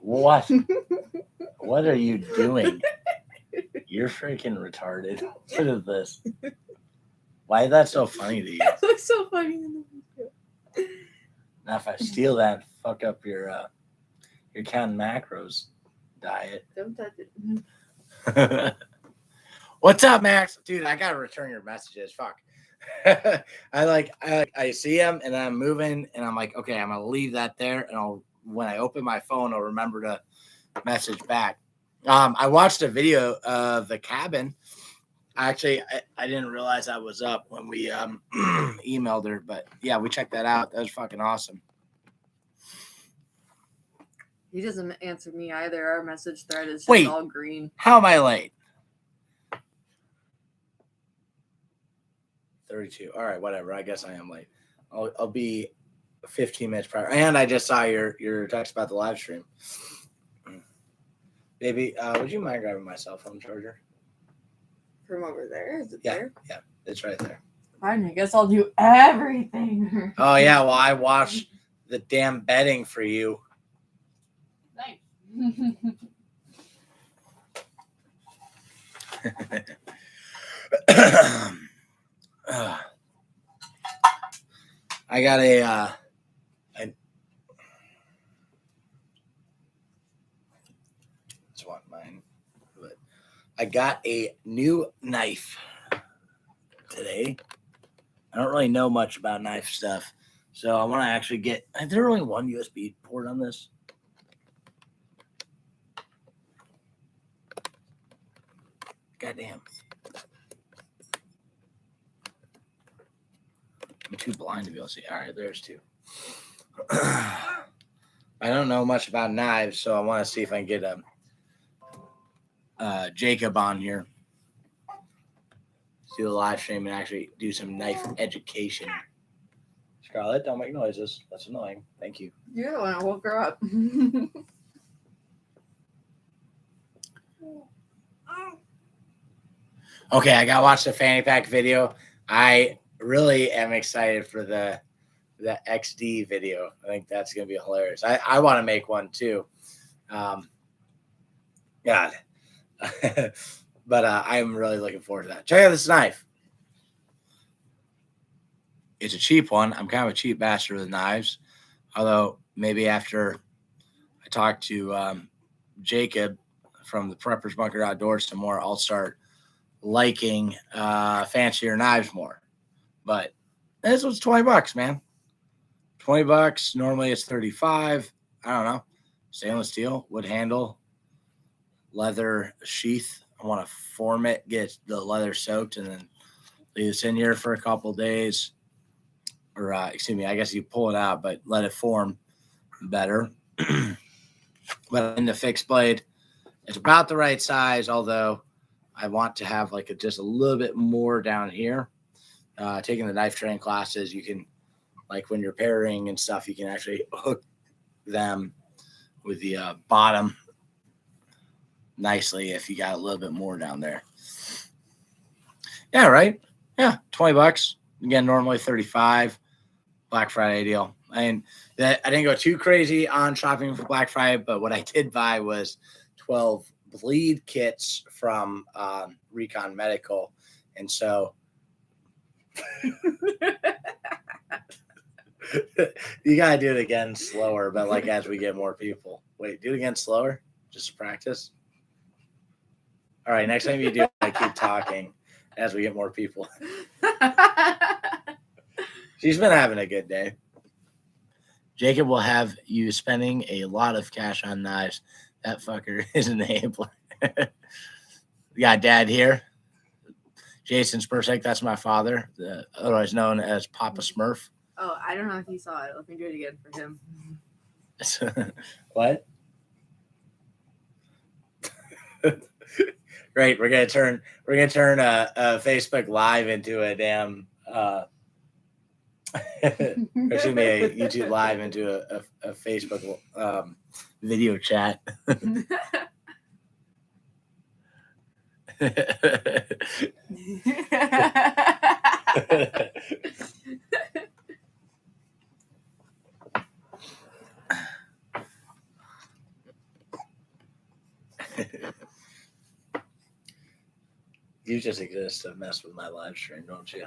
What? What are you doing? You're freaking retarded. What is this? Why is that so funny to you? That looks so funny in the video. Now, if I steal that, fuck up your counting macros diet. Don't touch it. What's up, Max? Dude, I gotta return your messages. Fuck. I see them and I'm moving and I'm like, okay, I'm gonna leave that there, and when I open my phone, I'll remember to message back. I watched a video of the cabin. Actually, I didn't realize I was up when we emailed her, but yeah, we checked that out. That was fucking awesome. He doesn't answer me either. Our message thread is just all green. How am I late? 32. All right, whatever. I guess I am late. I'll be 15 minutes prior. And I just saw your text about the live stream. Baby, would you mind grabbing my cell phone charger? From over there? Is it there? Yeah, it's right there. Fine, I guess I'll do everything. Oh, yeah, well, I washed the damn bedding for you. Nice. I got it's one mine, but I got a new knife today. I don't really know much about knife stuff, so I want to actually get. Is there only one USB port on this? Goddamn. I'm too blind to be able to see. All right, there's two. I don't know much about knives, so I want to see if I can get Jacob on here, do a live stream, and actually do some knife education. Scarlett, don't make noises. That's annoying. Thank you. Yeah, when I woke her up. Okay, I got to watch the fanny pack video. I really am excited for the XD video. I think that's going to be hilarious. I want to make one too. God. But I'm really looking forward to that. Check out this knife. It's a cheap one. I'm kind of a cheap bastard with knives. Although maybe after I talk to Jacob from the Preppers Bunker Outdoors some more, I'll start liking fancier knives more. But this was $20, man. $20. Normally it's $35. I don't know. Stainless steel, wood handle, leather sheath. I want to form it, get the leather soaked, and then leave this in here for a couple days. Or excuse me, I guess you pull it out, but let it form better. But in the fixed blade, it's about the right size, although I want to have like just a little bit more down here. Taking the knife training classes, you can, like when you're pairing and stuff, you can actually hook them with the bottom nicely if you got a little bit more down there. Yeah, right? Yeah, $20. Again, normally $35. Black Friday deal. And I didn't go too crazy on shopping for Black Friday, but what I did buy was 12 bleed kits from Recon Medical. And so you gotta do it again slower, but like as we get more people. Wait, do it again slower? Just to practice. All right, next time you do it, I keep talking as we get more people. She's been having a good day. Jacob will have you spending a lot of cash on knives. That fucker is an enabler. We got Dad here. Jason Spursek, that's my father, otherwise known as Papa Smurf. Oh, I don't know if you saw it. Let me do it again for him. What? Great. We're gonna turn Facebook Live into a damn excuse me, a YouTube Live into a Facebook video chat. You just exist to mess with my live stream, don't you?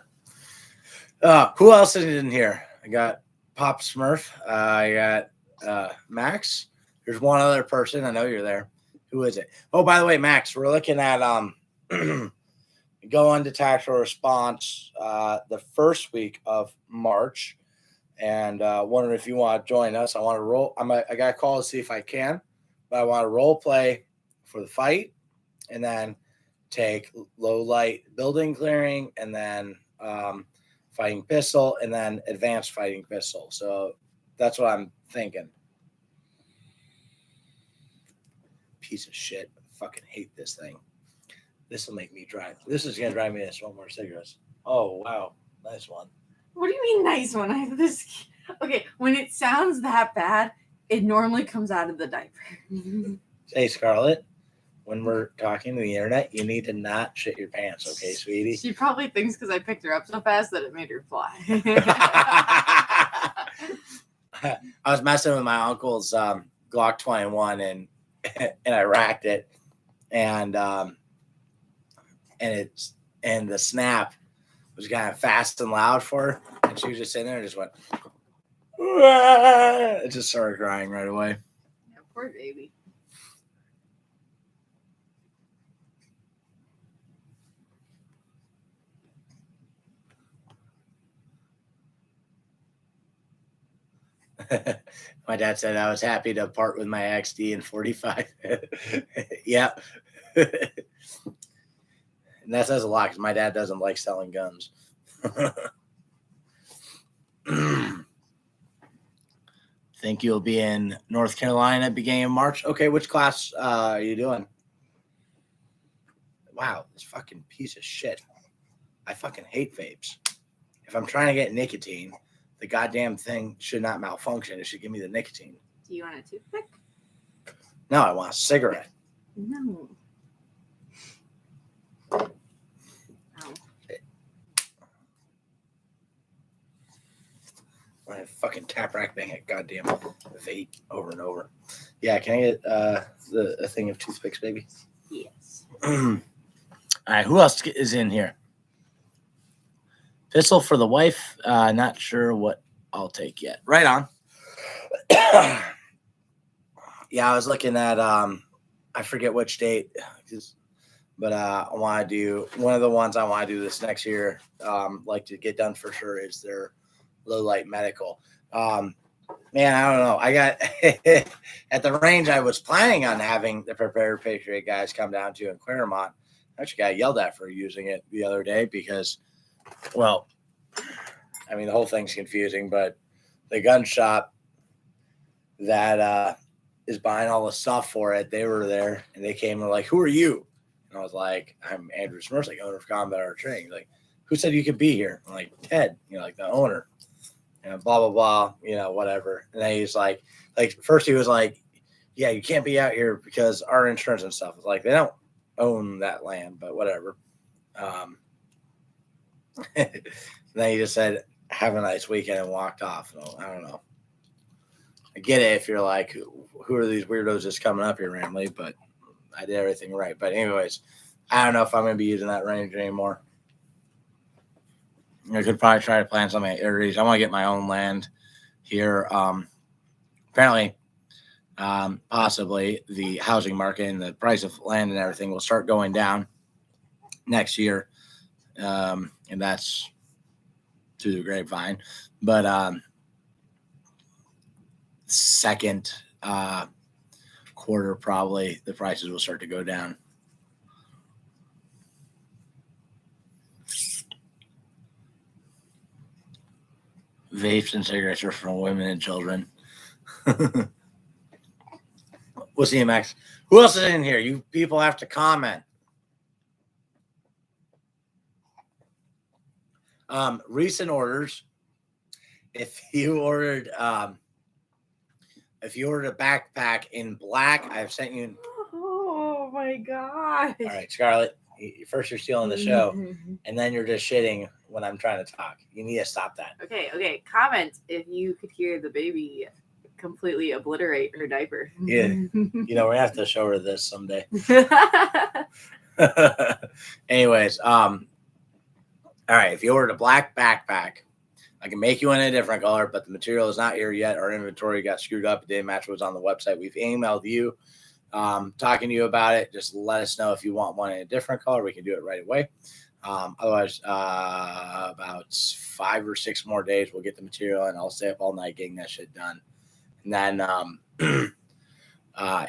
Who else is in here? I got Pop Smurf. I got Max. There's one other person. I know you're there. Who is it? Oh, by the way, Max, we're looking at go into tactical response the first week of March, and wondering if you want to join us. I want to roll. I got a call to see if I can, but I want to role play for the fight, and then take low light building clearing, and then fighting pistol, and then advanced fighting pistol. So that's what I'm thinking. Piece of shit. I fucking hate this thing. This will make me drive. This is gonna drive me to smoke more cigarettes. Oh wow, nice one. What do you mean nice one? I have this. Okay, when it sounds that bad, it normally comes out of the diaper. Hey Scarlett, when we're talking to the internet, you need to not shit your pants, okay, sweetie? She probably thinks because I picked her up so fast that it made her fly. I was messing with my uncle's Glock 21 and I racked it, and the snap was kind of fast and loud for her, and she was just sitting there and just went, it just started crying right away. Yeah, poor baby. My dad said I was happy to part with my XD in 45. Yeah. And that says a lot because my dad doesn't like selling guns. Think you'll be in North Carolina beginning of March? Okay, which class are you doing? Wow, this fucking piece of shit. I fucking hate vapes. If I'm trying to get nicotine, the goddamn thing should not malfunction. It should give me the nicotine. Do you want a toothpick? No, I want a cigarette. No. Oh. I fucking tap rack bang it, goddamn vape over and over. Yeah, can I get a thing of toothpicks, baby? Yes. All right, who else is in here? Pistol for the wife. Not sure what I'll take yet. Right on. Yeah, I was looking at I forget which date, but I want to do one of the ones I want to do this next year. Like to get done for sure is their low light medical. Man, I don't know. I got at the range I was planning on having the Prepared Patriot guys come down to in Claremont. I actually got yelled at for using it the other day because, well, I mean, the whole thing's confusing, but the gun shop that is buying all the stuff for it, they were there and they came and were like, "Who are you?" And I was like, "I'm Andrew Smurf, like owner of Combat Art Training." Like, "Who said you could be here?" I'm like, "Ted, like the owner." And blah blah blah, whatever. And then he's like first he was like, "Yeah, you can't be out here because our insurance and stuff." It's like they don't own that land, but whatever. Then he just said, "Have a nice weekend," and walked off. So, I don't know. I get it if you're like, who are these weirdos just coming up here randomly? But I did everything right. But anyways, I don't know if I'm going to be using that range anymore. I could probably try to plant something at Aries. I want to get my own land here. Apparently, possibly the housing market and the price of land and everything will start going down next year. And that's through the grapevine. But second quarter, probably the prices will start to go down. Vapes and cigarettes are for women and children. We'll see you, Max. Who else is in here? You people have to comment. Recent orders. If you ordered a backpack in black, I've sent you. Oh my god! All right, Scarlett. First, you're stealing the show, and then you're just shitting when I'm trying to talk. You need to stop that. Okay. Comment if you could hear the baby completely obliterate her diaper. Yeah, we're gonna have to show her this someday. Anyways, all right. If you ordered a black backpack, I can make you in a different color, but the material is not here yet. Our inventory got screwed up. It didn't match what was on the website. We've emailed you, talking to you about it. Just let us know if you want one in a different color. We can do it right away. Otherwise, about 5 or 6 more days, we'll get the material, and I'll stay up all night getting that shit done. And then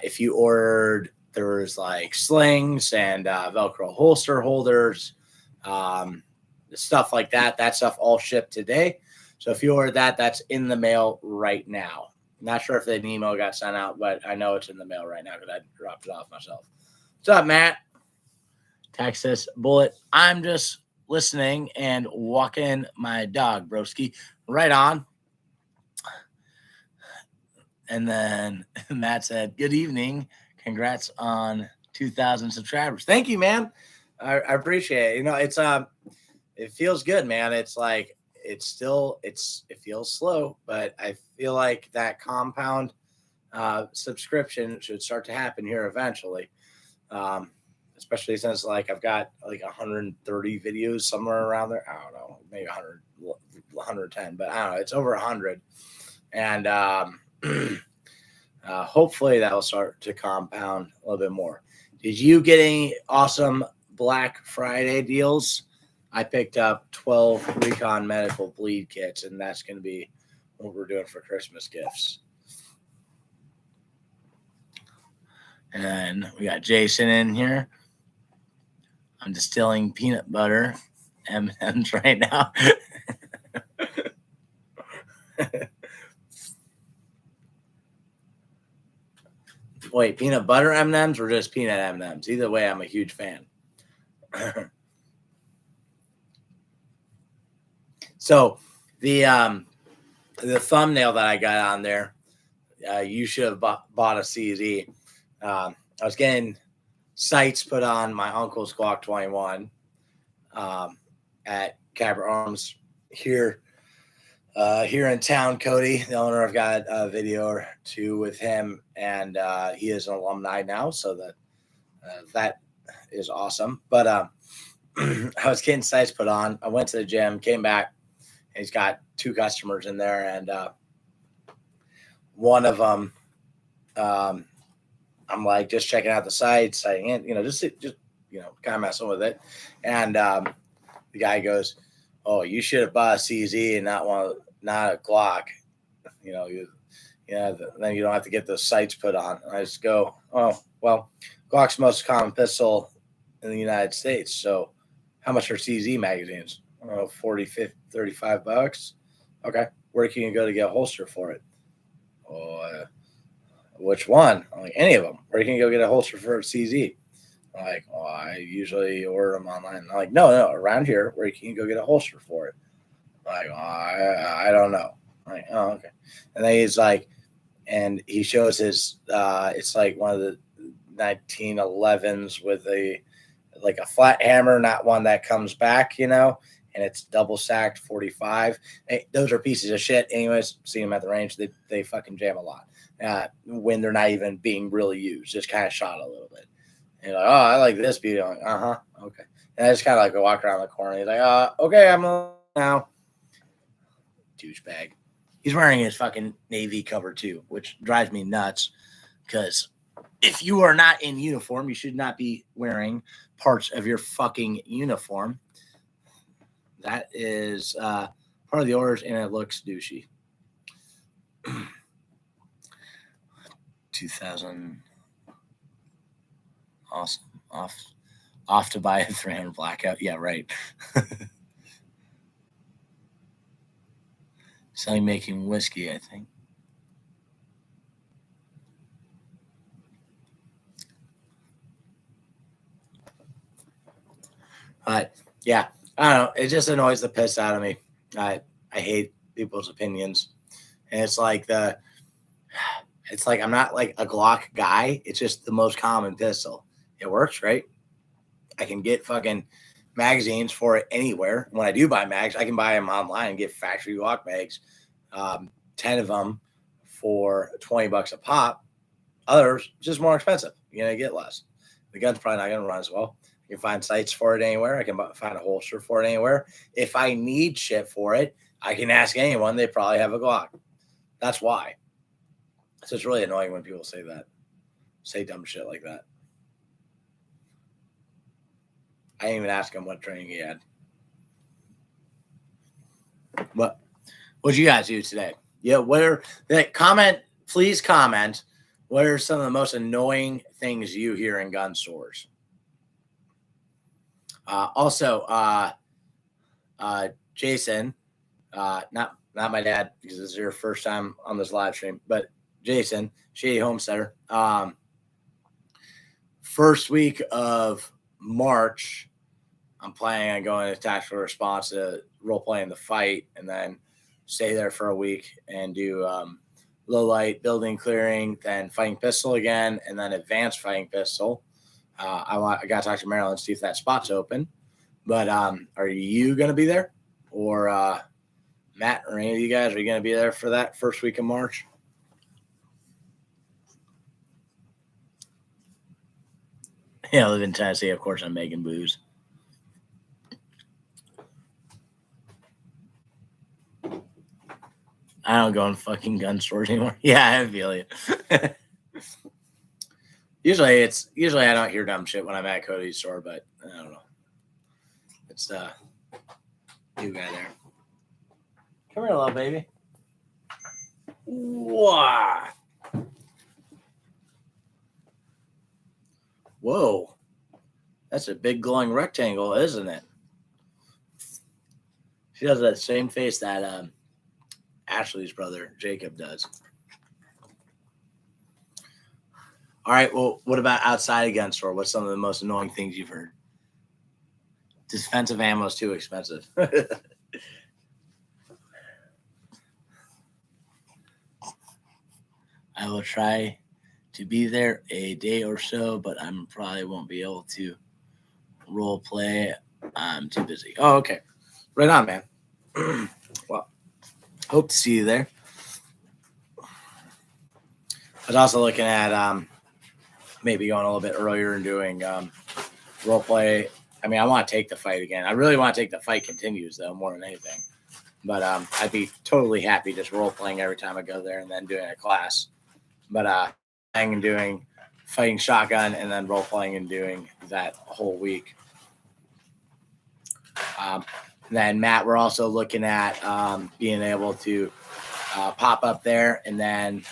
if you ordered, there was like slings and Velcro holster holders, stuff like that. That stuff all shipped today. So if you ordered that, that's in the mail right now. Not sure if the email got sent out, but I know it's in the mail right now because I dropped it off myself. What's up, Matt? Texas BOugHt. I'm just listening and walking my dog, broski. Right on. And then Matt said, good evening. Congrats on 2,000 subscribers. Thank you, man. I appreciate it. You know, it feels good, man. It's like, it feels slow, but I feel like that compound subscription should start to happen here eventually. Especially since like I've got like 130 videos somewhere around there. I don't know, maybe 100, 110, but I don't know. It's over 100. And hopefully that will start to compound a little bit more. Did you get any awesome Black Friday deals? I picked up 12 Recon medical bleed kits, and that's going to be what we're doing for Christmas gifts. And we got Jason in here. I'm distilling peanut butter M&Ms right now. Wait, peanut butter M&Ms or just peanut M&Ms? Either way, I'm a huge fan. So the thumbnail that I got on there, you should have bought a CZ. I was getting sights put on my uncle's Glock 21 at Firearms here in town. Cody, the owner, I've got a video or two with him, and he is an alumni now, so that is awesome. But I was getting sights put on. I went to the gym, came back, and he's got 2 customers in there, and one of them, I'm like just checking out the sights, and just kind of messing with it, and the guy goes, "Oh, you should have bought a CZ and not a Glock. Then you don't have to get those sights put on." And I just go, "Oh, well, Glock's the most common pistol in the United States. So how much are CZ magazines? I don't know, 40, 50, $35. Okay. Where can you go to get a holster for it? Oh, which one? I'm like, any of them. Where can you go get a holster for a CZ? I'm like, oh, I usually order them online. I'm like, no, around here, where can you go get a holster for it? I'm like, oh, I don't know. I'm like, oh, okay. And then he's like, and he shows his, it's like one of the 1911s with a flat hammer, not one that comes back, and it's double sacked 45. Hey, those are pieces of shit. Anyways, see them at the range. They fucking jam a lot when they're not even being really used, just kind of shot a little bit. And you're like, oh, I like this beauty. I'm like, okay. And I just kind of like walk around the corner. He's like, okay, I'm now. Douchebag. He's wearing his fucking Navy cover too, which drives me nuts because if you are not in uniform, you should not be wearing parts of your fucking uniform. That is part of the orders, and it looks douchey. 2,000. Awesome. Off to buy a 300 blackout. Yeah, right. Selling making whiskey, I think. But yeah, I don't know. It just annoys the piss out of me. I hate people's opinions, and it's like I'm not like a Glock guy. It's just the most common pistol. It works, right? I can get fucking magazines for it anywhere. When I do buy mags, I can buy them online and get factory Glock mags, 10 of them for $20 a pop. Others just more expensive. You're gonna get less. The gun's probably not gonna run as well. I can find sights for it anywhere. I can find a holster for it anywhere. If I need shit for it, I can ask anyone. They probably have a Glock. That's why. So it's really annoying when people say that. Say dumb shit like that. I didn't even ask him what training he had. What you guys do today? Yeah, please comment. What are some of the most annoying things you hear in gun stores? Also, Jason, not my dad, because this is your first time on this live stream, but Jason, Shady Homesteader. First week of March, I'm planning on going to tactical response to role playing the fight, and then stay there for a week and do low light building clearing, then fighting pistol again, and then advanced fighting pistol. I got to talk to Marilyn to see if that spot's open. But are you going to be there, or Matt or any of you guys? Are you going to be there for that first week of March? Yeah, I live in Tennessee. Of course, I'm making booze. I don't go in fucking gun stores anymore. Yeah, I feel you. Usually I don't hear dumb shit when I'm at Cody's store, but I don't know. It's new guy there. Come here, little baby. Wow. Whoa. That's a big glowing rectangle, isn't it? She does that same face that Ashley's brother, Jacob, does. All right, well, what about outside a gun store? What's some of the most annoying things you've heard? Defensive ammo is too expensive. I will try to be there a day or so, but I probably won't be able to role play. I'm too busy. Oh, okay. Right on, man. Well, hope to see you there. I was also looking at maybe going a little bit earlier and doing role play. I mean, I want to take the fight again. I really want to take the fight continues, though, more than anything. But I'd be totally happy just role playing every time I go there and then doing a class. But playing and doing fighting shotgun and then role playing and doing that whole week. Then, Matt, we're also looking at being able to pop up there and then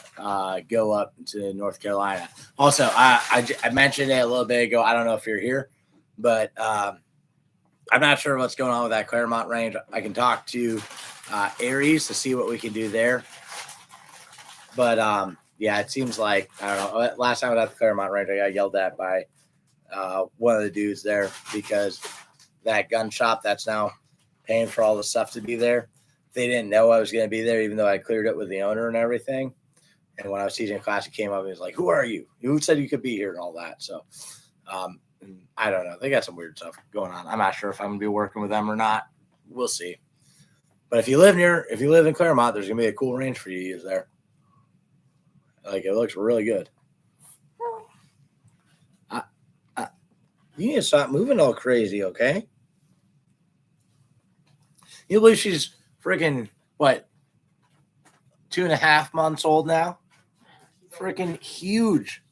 go up to North Carolina. Also, I mentioned it a little bit ago. I don't know if you're here, but I'm not sure what's going on with that Claremont range. I can talk to Aries to see what we can do there. But, yeah, it seems like, I don't know, last time I was at the Claremont range, I got yelled at by one of the dudes there because that gun shop that's now paying for all the stuff to be there, they didn't know I was going to be there, even though I cleared it with the owner and everything. And when I was teaching class, he came up and he was like, "Who are you? Who said you could be here?" and all that. So I don't know. They got some weird stuff going on. I'm not sure if I'm going to be working with them or not. We'll see. But if you live in Claremont, there's going to be a cool range for you to use there. Like, it looks really good. You need to stop moving all crazy, okay? You believe she's freaking, what, 2.5 months old now? Freaking huge.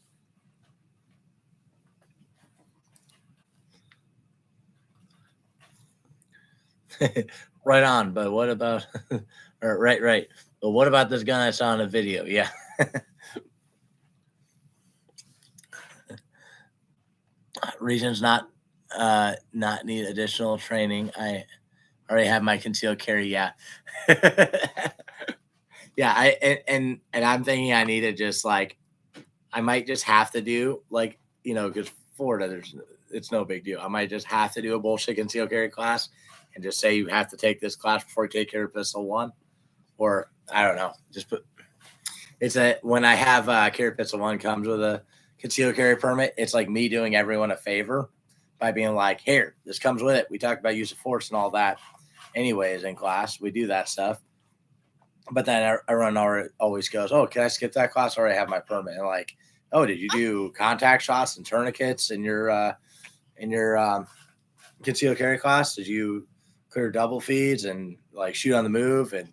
Right on, but what about, or right. But what about this gun I saw in a video? Yeah. Reasons not need additional training. I already have my concealed carry. Yeah. Yeah. And I'm thinking I need to just like, I might just have to do like, because Florida, it's no big deal. I might just have to do a bullshit concealed carry class and just say you have to take this class before you take care of pistol 1, or I don't know. Just put when I have carry pistol 1 comes with a concealed carry permit, it's like me doing everyone a favor by being like, here, this comes with it. We talked about use of force and all that anyways in class. We do that stuff. But then everyone always goes, oh, can I skip that class? I already have my permit. And like, oh, did you do contact shots and tourniquets in your in your concealed carry class? Did you clear double feeds and like shoot on the move and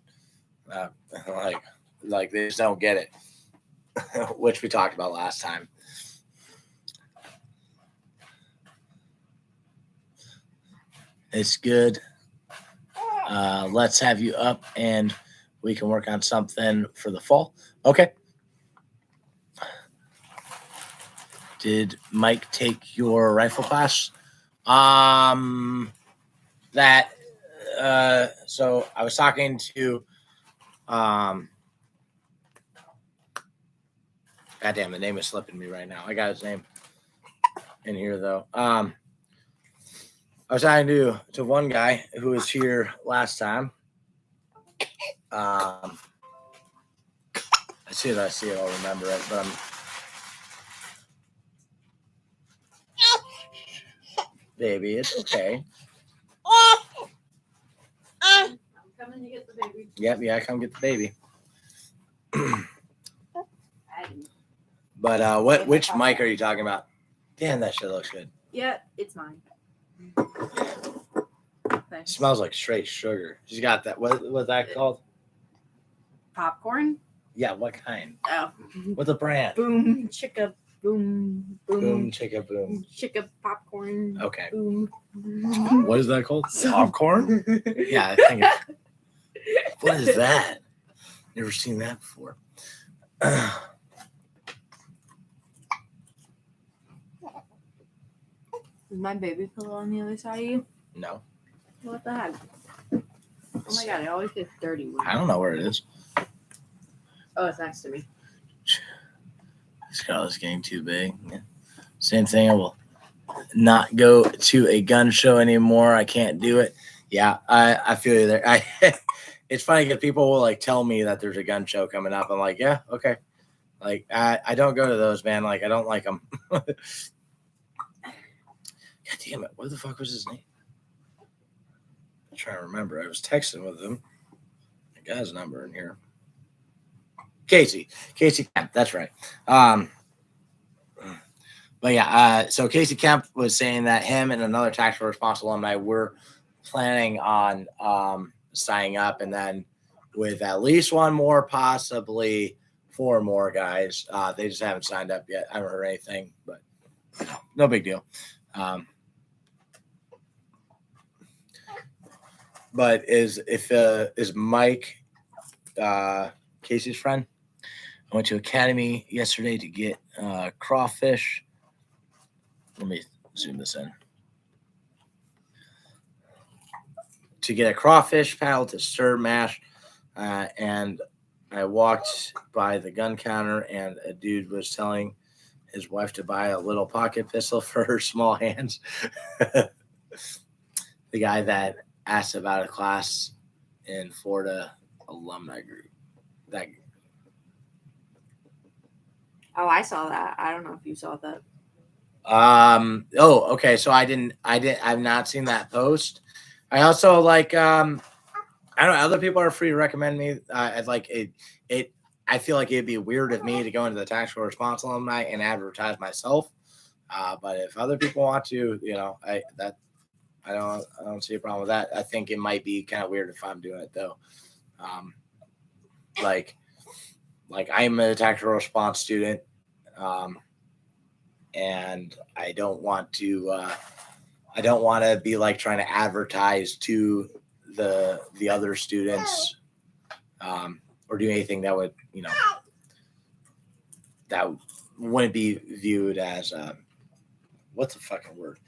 like they just don't get it, which we talked about last time. It's good. Let's have you up and we can work on something for the fall. Okay. Did Mike take your rifle class? So I was talking to goddamn, the name is slipping me right now. I got his name in here though. I was talking to one guy who was here last time. I see it, I'll remember it, but baby, it's okay. I'm coming to get the baby. Yep, yeah, come get the baby. But which mic are you talking about? Damn, that shit looks good. Yeah, it's mine. It smells like straight sugar. She's got that. What's that called? Popcorn? Yeah, what kind? Oh. What's the brand? Boom, chicka, boom, boom. Boom, chicka, boom. Chicka popcorn. Okay. Boom. What is that called? Popcorn? Yeah, I think what is that? Never seen that before. Is my baby pillow on the other side of you? No. What the heck? Oh my god, it always gets dirty. I don't know where it is. Oh, it's next to me. This girl is getting too big. Yeah. Same thing. I will not go to a gun show anymore. I can't do it. Yeah, I feel you there. It's funny because people will like tell me that there's a gun show coming up. I'm like, yeah, okay. Like I don't go to those, man. Like I don't like them. God damn it! What the fuck was his name? I'm trying to remember. I was texting with him. I got his number in here. Casey Kemp. That's right. But yeah, so Casey Kemp was saying that him and another tactical response alumni were planning on signing up, and then with at least one more, possibly 4 more guys. They just haven't signed up yet. I haven't heard anything, but no big deal. But is Mike Casey's friend? I went to Academy yesterday to get crawfish. Let me zoom this in. To get a crawfish paddle to stir mash, and I walked by the gun counter, and a dude was telling his wife to buy a little pocket pistol for her small hands. The guy that asked about a class in Florida alumni group. Oh, I saw that. I don't know if you saw that. Oh, okay. So I've not seen that post. I also like, I don't know. Other people are free to recommend me. I'd like it. I feel like it'd be weird of me to go into the tactical response alumni and advertise myself. But if other people want to, I don't see a problem with that. I think it might be kind of weird if I'm doing it though. Like I'm a tactical response student, and I don't want to be like trying to advertise to the other students, or do anything that would, that wouldn't be viewed as what's the fucking word?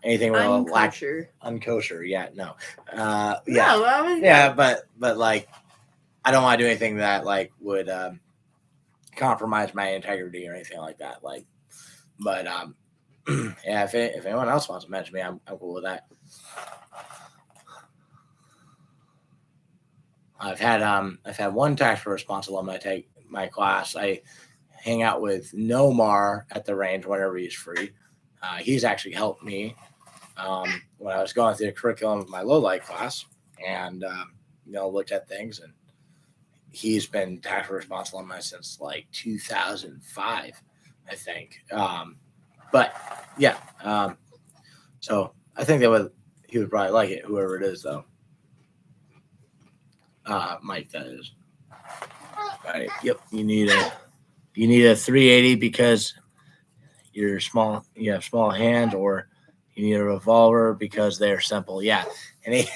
Anything with unkosher. Yeah, no. But like, I don't want to do anything that like would compromise my integrity or anything like that. Like, but yeah, if anyone else wants to mention me, I'm cool with that. I've had one tactical response alumni take my class. I hang out with Nomar at the range whenever he's free. He's actually helped me when I was going through the curriculum of my low light class, and looked at things, and he's been tactical response alumni since like 2005, I think. But yeah, So I think he would probably like it, whoever it is, though. Mike, that is. All right. Yep. You need a 380 because you're small. You have small hands, or you need a revolver because they're simple. Yeah. And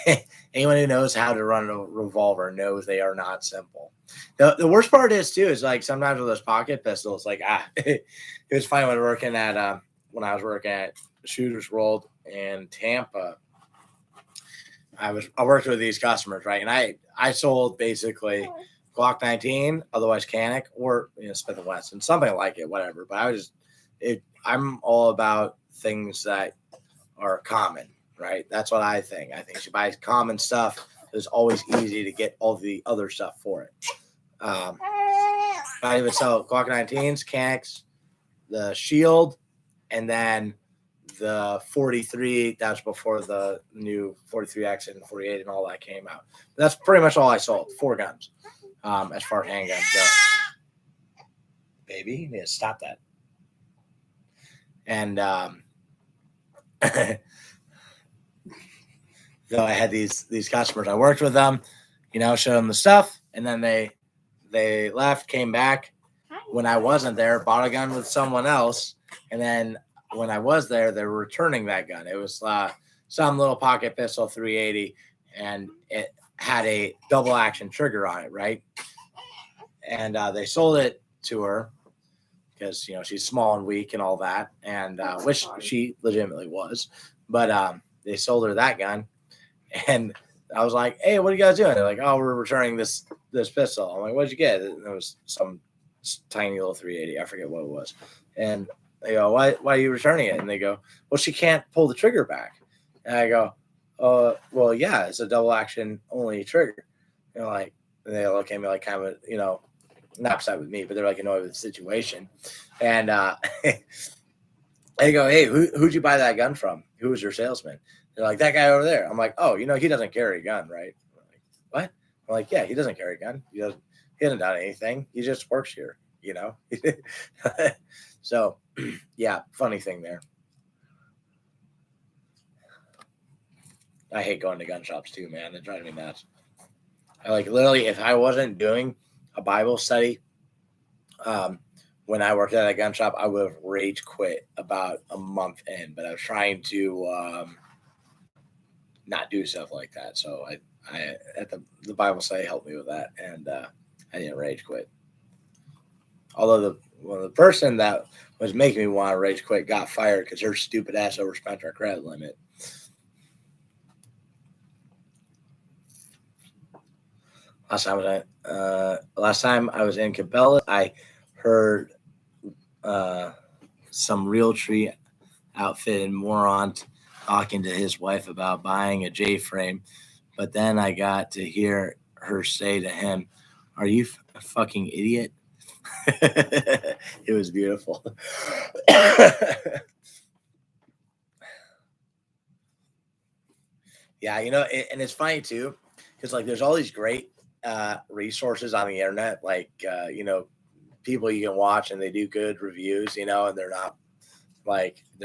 anyone who knows how to run a revolver knows they are not simple. The worst part is too is like sometimes with those pocket pistols, like it was funny when I was working at Shooter's World in Tampa. I worked with these customers, right? And I sold basically Glock 19, otherwise Canic, or Smith & Wesson, something like it, whatever. But I'm all about things that are common, right? That's what I think. I think if you buy common stuff, it's always easy to get all the other stuff for it. I would sell Glock 19s, Canics, the sHoULd, and then the 43. That was before the new 43X and 48 and all that came out. But that's pretty much all I sold. 4 guns, as far as handguns go. Baby, you need to stop that. And so I had these customers. I worked with them, showed them the stuff, and then they left, came back. When I wasn't there, bought a gun with someone else, and then when I was there, they were returning that gun. It was some little pocket pistol 380, and it had a double action trigger on it, right? And they sold it to her because she's small and weak and all that, and which she legitimately was. But they sold her that gun, and I was like, "Hey, what are you guys doing?" They're like, "Oh, we're returning this pistol." I'm like, "What'd you get?" And it was some tiny little 380. I forget what it was. And they go, why are you returning it? And they go, well, she can't pull the trigger back. And I go, well, yeah, it's a double action only trigger. And they look at me like kind of, not upset with me, but they're like annoyed with the situation. And they go, hey, who'd you buy that gun from? Who was your salesman? They're like, that guy over there. I'm like, oh, he doesn't carry a gun, right? I'm like, what? I'm like, yeah, he doesn't carry a gun. He hasn't done anything. He just works here, So, yeah, funny thing there. I hate going to gun shops too, man. It drives me nuts. I literally, if I wasn't doing a Bible study, when I worked at a gun shop, I would have rage quit about a month in. But I was trying to not do stuff like that. So I at the Bible study helped me with that, and I didn't rage quit. Although the person that was making me want to rage quit got fired because her stupid ass overspent her credit limit. Last time I was in Cabela, I heard some Realtree outfitted moron talking to his wife about buying a J-frame, but then I got to hear her say to him, "Are you a fucking idiot?" It was beautiful. Yeah, and it's funny too, because there's all these great resources on the internet, people you can watch and they do good reviews, and they're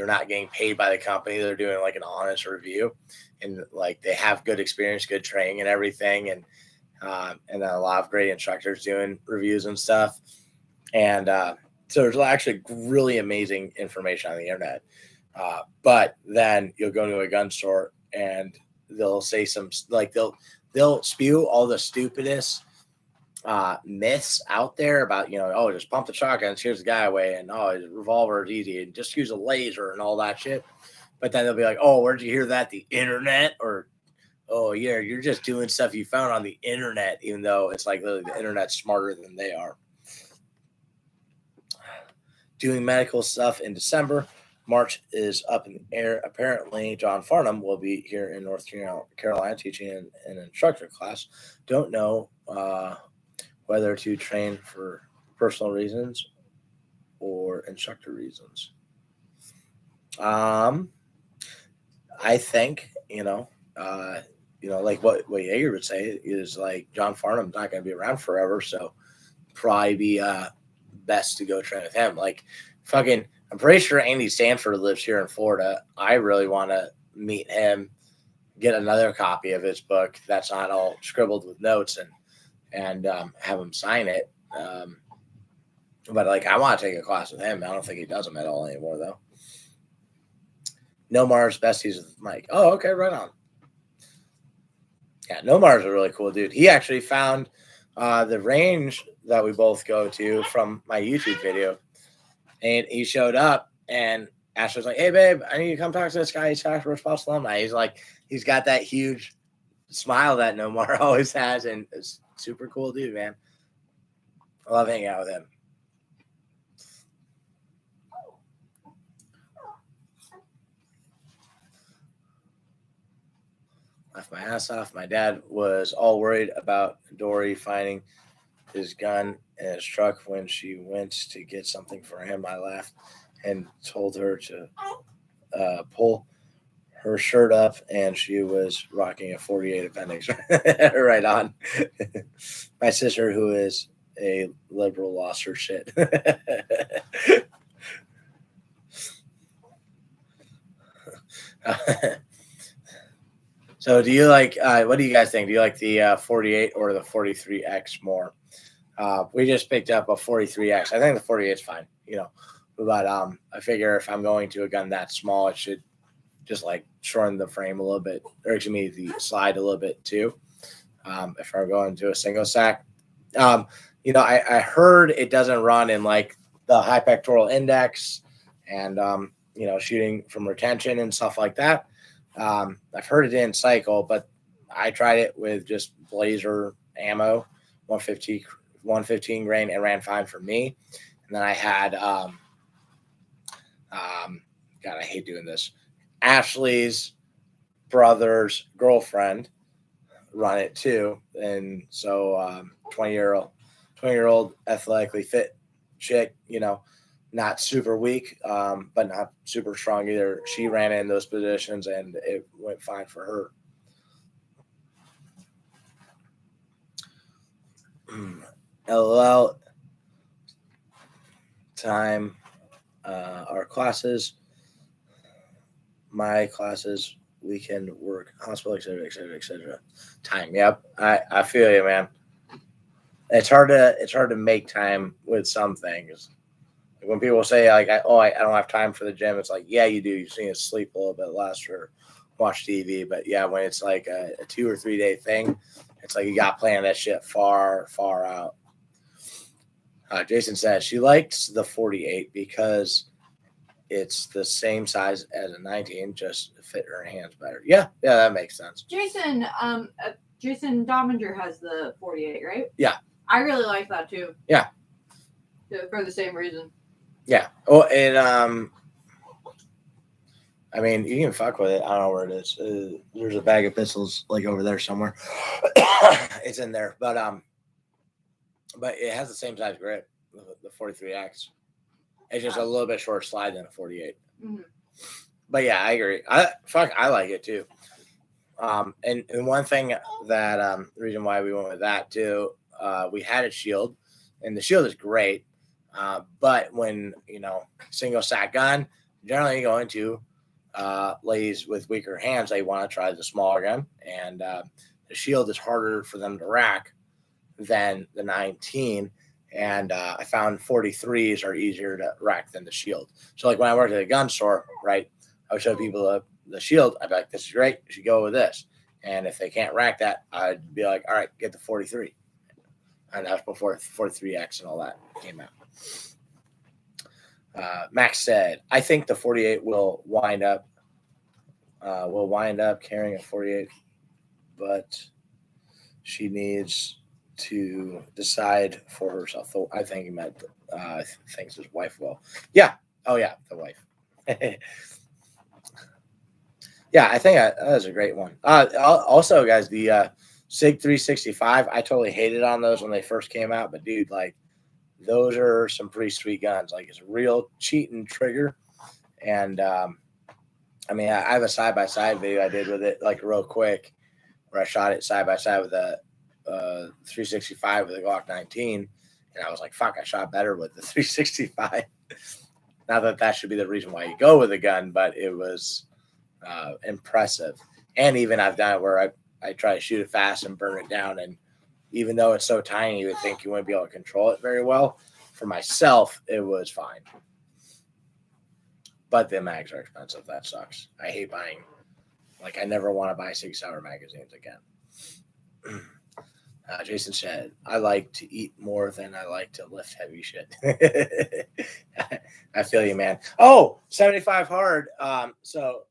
not getting paid by the company. They're doing an honest review, and they have good experience, good training and everything. And then a lot of great instructors doing reviews and stuff. And so there's actually really amazing information on the internet. But then you'll go to a gun store and they'll say they'll spew all the stupidest myths out there about, just pump the shotguns, here's the guy away, and his revolver is easy, and just use a laser and all that shit. But then they'll be like, oh, where'd you hear that? The internet? Or, oh yeah, you're just doing stuff you found on the internet, even though it's literally the internet's smarter than they are. Doing medical stuff in December. March is up in the air. Apparently, John Farnham will be here in North Carolina teaching an instructor class. Don't know whether to train for personal reasons or instructor reasons. I think, like what Jaeger would say is John Farnham's not going to be around forever, so probably be best to go train with him. I'm pretty sure Andy Stanford lives here in Florida. I really want to meet him, get another copy of his book that's not all scribbled with notes, and have him sign it. But like, I want to take a class with him. I don't think he does them at all anymore, though. No Mars besties with Mike. Oh, okay, right on. Yeah, No Mars is a really cool dude. He actually found the range that we both go to from my YouTube video, and he showed up, and Ashley's like, "Hey, babe, I need you to come talk to this guy. He's Tax Spouse alumni." He's like, he's got that huge smile that Nomar always has, and it's super cool dude, man. I love hanging out with him. Left my ass off. My dad was all worried about Dory finding his gun in his truck when she went to get something for him. I laughed and told her to pull her shirt up, and she was rocking a 48 appendix. Right on. My sister, who is a liberal, lost her shit. So do you like, what do you guys think? Do you like the 48 or the 43X more? We just picked up a 43X. I think the 48 is fine, you know, but I figure if I'm going to a gun that small, it should just like shorten the frame a little bit, or excuse me, the slide a little bit too. If I'm going to a single sack, you know, I heard it doesn't run in like the high pectoral index and, you know, shooting from retention and stuff like that. I've heard it didn't cycle, but I tried it with just Blazer ammo, 115 grain, and ran fine for me. And then I had, God, I hate doing this. Ashley's brother's girlfriend run it too, and so 20-year-old athletically fit chick, you know, not super weak, but not super strong either. She ran in those positions, and it went fine for her. LOL time. Our classes, my classes, weekend work, hospital, etc. Time. Yep. I feel you, man. It's hard to make time with some things. When people say like, I don't have time for the gym, it's like, yeah, you do. You just need to sleep a little bit less or watch TV. But yeah, when it's like a 2 or 3 day thing, it's like you got to plan that shit far out. Jason says she likes the 48 because it's the same size as a 19, just fit her hands better. Yeah, that makes sense. Jason Dominger has the 48, right? Yeah. I really like that too. Yeah. For the same reason. Yeah. Oh, and I mean, you can fuck with it. I don't know where it is. There's a bag of pistols like over there somewhere. It's in there, but it has the same size grip, the 43X. It's just a little bit shorter slide than a 48. Mm-hmm. But yeah, I agree. I like it too. And one thing that the reason why we went with that too, we had a shield, and the shield is great. But when, you know, single sack gun, generally you go into ladies with weaker hands, they want to try the smaller gun, and the shield is harder for them to rack than the 19. And I found 43s are easier to rack than the shield. So like when I worked at a gun store, right, I would show people the shield. I'd be like, this is great. You should go with this. And if they can't rack that, I'd be like, all right, get the 43. And that was before 43X and all that came out. Max said, I think the 48 will wind up carrying a 48, but she needs to decide for herself. So I think he meant thinks his wife will. Yeah. Oh yeah, the wife. Yeah, I think that was a great one. Also, guys, the SIG 365, I totally hated on those when they first came out, but dude, like, those are some pretty sweet guns. Like, it's a real cheating trigger. And I mean, I have a side-by-side video I did with it, like, real quick, where I shot it side-by-side with a 365 with a Glock 19. And I was like, fuck, I shot better with the 365. Not that that should be the reason why you go with a gun, but it was impressive. And even I've done it where I try to shoot it fast and burn it down. And even though it's so tiny, you would think you wouldn't be able to control it very well. For myself, it was fine. But the mags are expensive. That sucks. I hate buying. Like, I never want to buy 6-hour magazines again. Jason said, I like to eat more than I like to lift heavy shit. I feel you, man. Oh, 75 hard. So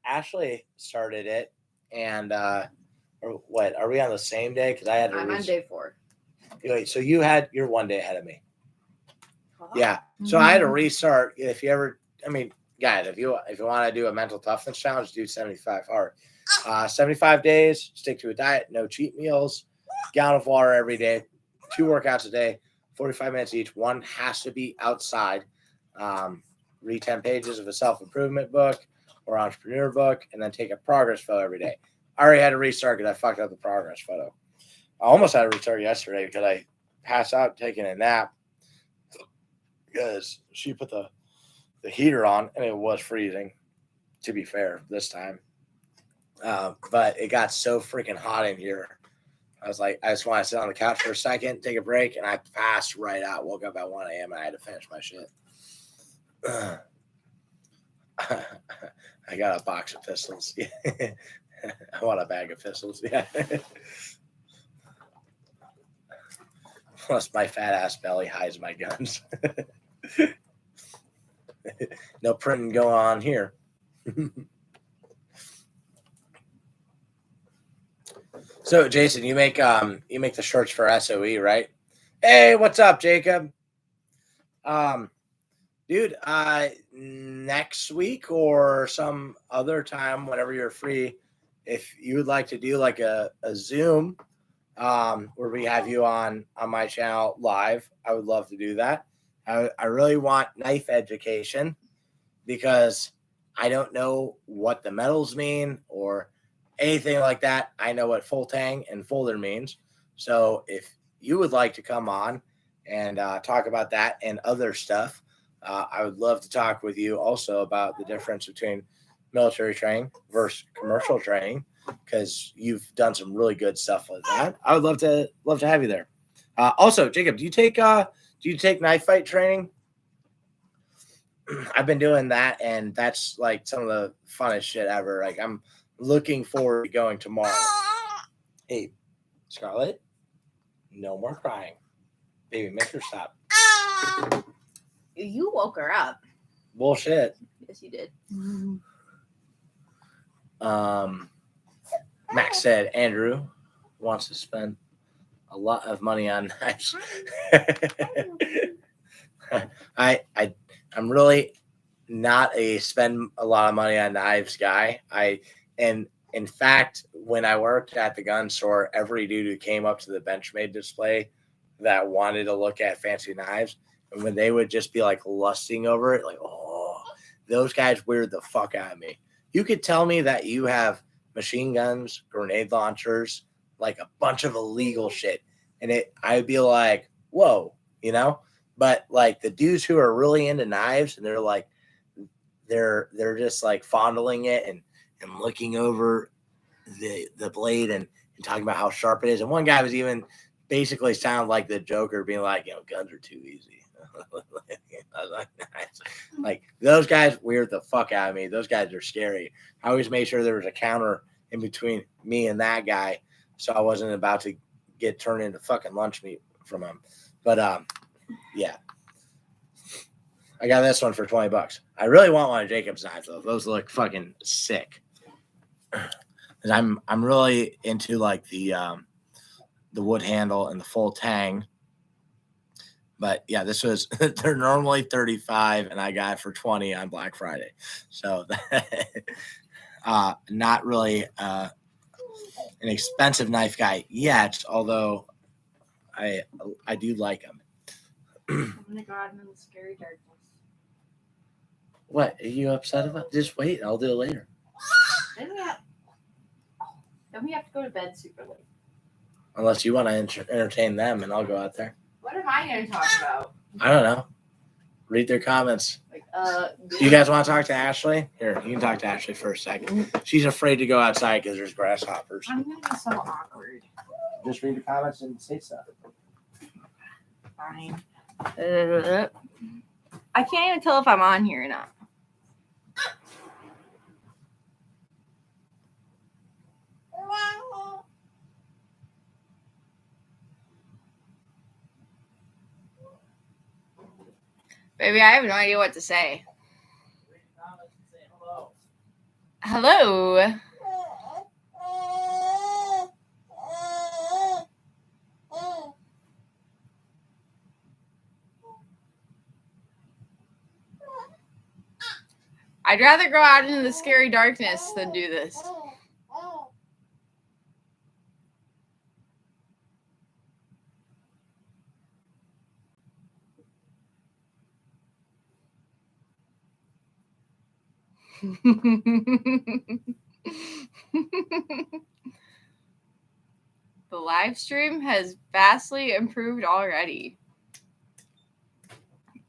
Ashley started it. And or what? Are we on the same day? Because I had to I'm on day 4. Wait, so you're 1 day ahead of me. Huh? Yeah. So I had to restart. If you ever, I mean, guys, if you want to do a mental toughness challenge, do 75 hard. 75 days, stick to a diet, no cheat meals, gallon of water every day, 2 workouts a day, 45 minutes each. One has to be outside. Read 10 pages of a self-improvement book or entrepreneur book, and then take a progress photo every day. I already had to restart because I fucked up the progress photo. I almost had to restart yesterday because I passed out taking a nap because she put the heater on and it was freezing, to be fair, this time. But it got so freaking hot in here. I was like, I just want to sit on the couch for a second, take a break, and I passed right out. Woke up at 1 a.m. and I had to finish my shit. I got a box of pistols. I want a bag of pistols. Yeah. Plus, my fat ass belly hides my guns. No printing going on here. So, Jason, you make the shirts for sHoULd, right? Hey, what's up, Jacob? Dude, next week or some other time, whenever you're free, if you would like to do like a Zoom, where we have you on my channel live, I would love to do that. I really want knife education because I don't know what the metals mean or anything like that. I know what full tang and folder means. So if you would like to come on and talk about that and other stuff, I would love to talk with you also about the difference between military training versus commercial training, because you've done some really good stuff with that. I would love to have you there. Also, Jacob, do you take knife fight training? I've been doing that, and that's like some of the funnest shit ever. Like, I'm looking forward to going tomorrow. Hey, Scarlett, no more crying. Baby, make her stop. You woke her up. Bullshit. Yes, you did. Max said Andrew wants to spend a lot of money on knives. I'm really not a spend a lot of money on knives guy. And in fact, when I worked at the gun store, every dude who came up to the Benchmade display that wanted to look at fancy knives, and when they would just be like lusting over it, like, oh, those guys weirded the fuck out of me. You could tell me that you have machine guns, grenade launchers, like a bunch of illegal shit, and I'd be like, whoa, you know. But like the dudes who are really into knives, and they're like, they're just like fondling it and looking over the blade and talking about how sharp it is. And one guy was even basically sound like the Joker, being like, guns are too easy. Like, those guys weird the fuck out of me. Those guys are scary. I always made sure there was a counter in between me and that guy, so I wasn't about to get turned into fucking lunch meat from him. But yeah, I got this one for $20. I really want one of Jacob's knives though. Those look fucking sick. And I'm really into like the wood handle and the full tang. But yeah, this was, they're normally $35 and I got it for $20 on Black Friday. So not really an expensive knife guy yet, although I do like them. I'm gonna go out in the scary darkness. What are you upset about? Just wait, I'll do it later. Then we have to go to bed super late. Unless you want to entertain them, and I'll go out there. What am I going to talk about? I don't know. Read their comments. Like, Do you guys want to talk to Ashley? Here, you can talk to Ashley for a second. She's afraid to go outside because there's grasshoppers. I'm gonna be so awkward. Just read the comments and say stuff. Fine. I can't even tell if I'm on here or not. Baby, I have no idea what to say. Hello. I'd rather go out into the scary darkness than do this. The live stream has vastly improved already.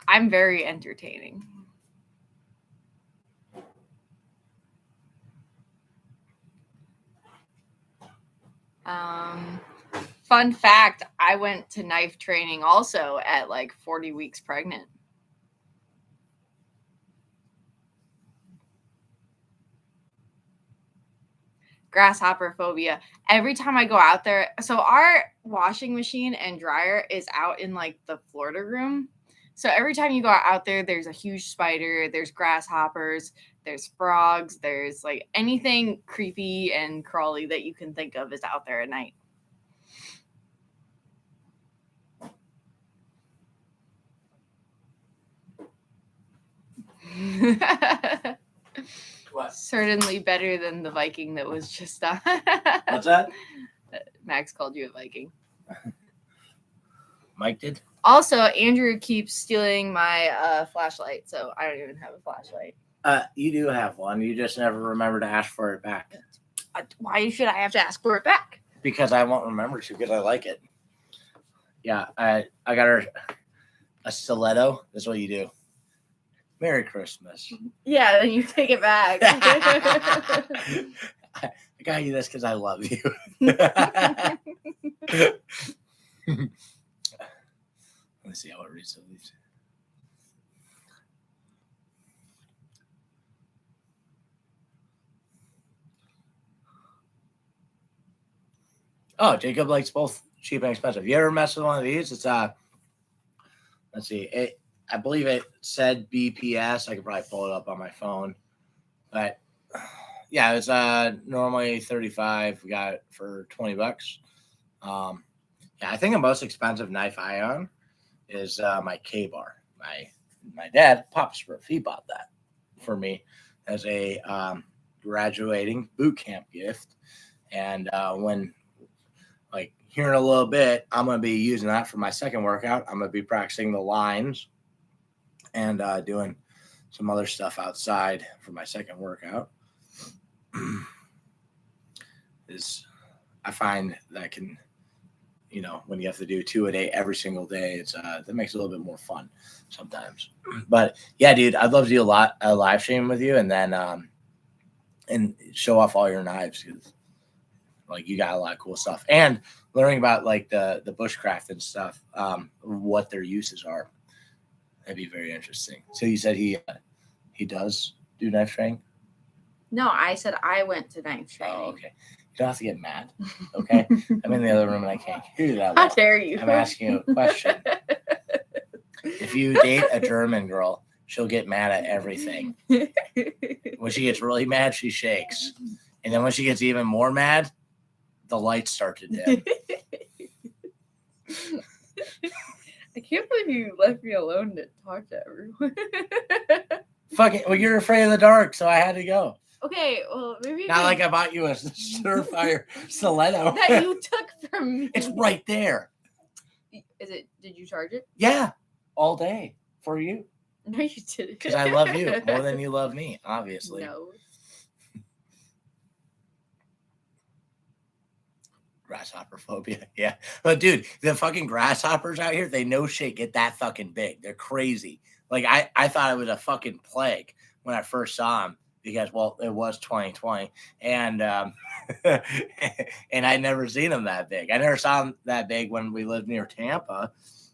I'm very entertaining. Fun fact, I went to knife training also at like 40 weeks pregnant. Grasshopper phobia. Every time I go out there, so our washing machine and dryer is out in like the Florida room. So every time you go out there, there's a huge spider, there's grasshoppers, there's frogs, there's like anything creepy and crawly that you can think of is out there at night. What? Certainly better than the Viking that was just on. What's that? Max called you a Viking. Mike did? Also, Andrew keeps stealing my flashlight, so I don't even have a flashlight. You do have one. You just never remember to ask for it back. Why should I have to ask for it back? Because I won't remember to, because I like it. Yeah, I got her a stiletto. That's what you do. Merry Christmas. Yeah, then you take it back. I got you this because I love you. Let me see how it reads at least. Oh, Jacob likes both cheap and expensive. You ever mess with one of these? It's let's see. I believe it said BPS. I could probably pull it up on my phone. But yeah, it's normally $35. We got it for $20. Yeah, I think the most expensive knife I own is my K-bar. My dad, Pop Sproof, he bought that for me as a graduating boot camp gift. And when like here in a little bit, I'm going to be using that for my second workout. I'm going to be practicing the lines and doing some other stuff outside for my second workout. I find that can, you know, when you have to do 2 a day every single day, it's that makes it a little bit more fun sometimes. But yeah, dude, I'd love to do a live stream with you and then and show off all your knives, because like you got a lot of cool stuff, and learning about like the bushcraft and stuff, what their uses are. That'd be very interesting. So you said he does do knife training? No, I said I went to knife training. Oh, okay. You don't have to get mad, okay? I'm in the other room and I can't hear you that well. How dare you? I'm asking you a question. If you date a German girl, she'll get mad at everything. When she gets really mad, she shakes. And then when she gets even more mad, the lights start to dim. I can't believe you left me alone to talk to everyone. Fuck it. Well, you're afraid of the dark, so I had to go. Okay, well, maybe Not like I bought you a Surefire stiletto. that you took from me. It's right there. Is it? Did you charge it? Yeah, all day for you. No, you didn't. Because I love you more than you love me, obviously. No. Grasshopper phobia. Yeah. But dude, the fucking grasshoppers out here, they no shit get that fucking big. They're crazy. Like I thought it was a fucking plague when I first saw him because, well, it was 2020, and and I'd never seen them that big. I never saw them that big when we lived near Tampa,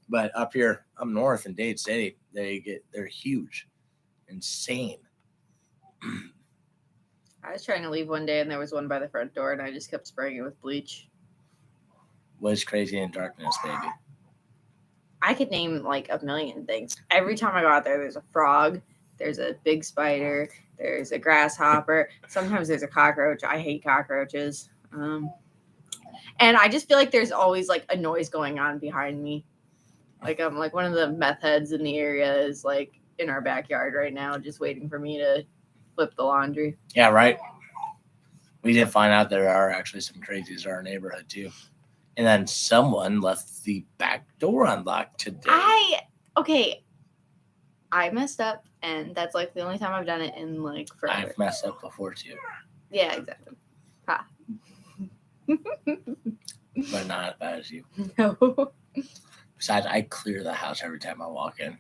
but up here, up north in Dade City, they're huge, insane. I was trying to leave one day and there was one by the front door and I just kept spraying it with bleach. Was crazy in darkness, baby. I could name like a million things. Every time I go out there, there's a frog, there's a big spider, there's a grasshopper. Sometimes there's a cockroach. I hate cockroaches. And I just feel like there's always like a noise going on behind me. Like I'm like one of the meth heads in the area is like in our backyard right now, just waiting for me to flip the laundry. Yeah, right. We did find out there are actually some crazies in our neighborhood too. And then someone left the back door unlocked today. I messed up, and that's like the only time I've done it in like forever. I've messed up before too. Yeah, exactly. Ha. But not as bad as you. No. Besides, I clear the house every time I walk in.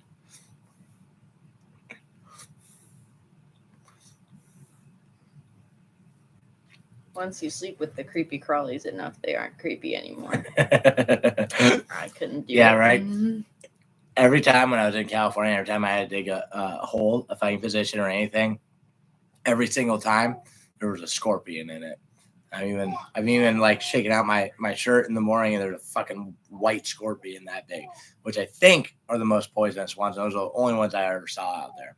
Once you sleep with the creepy crawlies enough, they aren't creepy anymore. I couldn't do it. Yeah, right. Mm-hmm. Every time when I was in California, every time I had to dig a hole, a fighting position or anything, every single time there was a scorpion in it. I've even like shaken out my shirt in the morning and there's a fucking white scorpion that big, which I think are the most poisonous ones. Those are the only ones I ever saw out there.